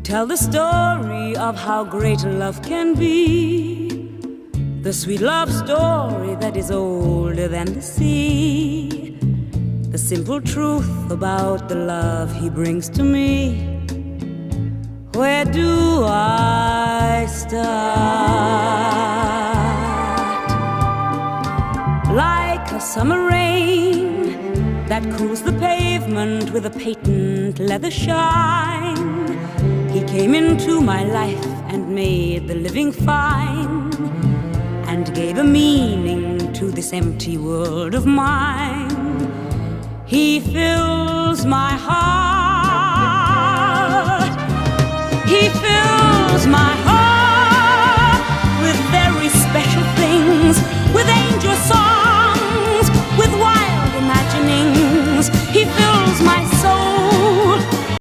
tell the story of how great love can be, the sweet love story that is older than the sea, the simple truth about the love he brings to me. Where do I start? Like a summer rain that cools the pavement with a patent leather shine, he came into my life and made the living fine, and gave a meaning to this empty world of mine. He fills my heart, he fills my heart.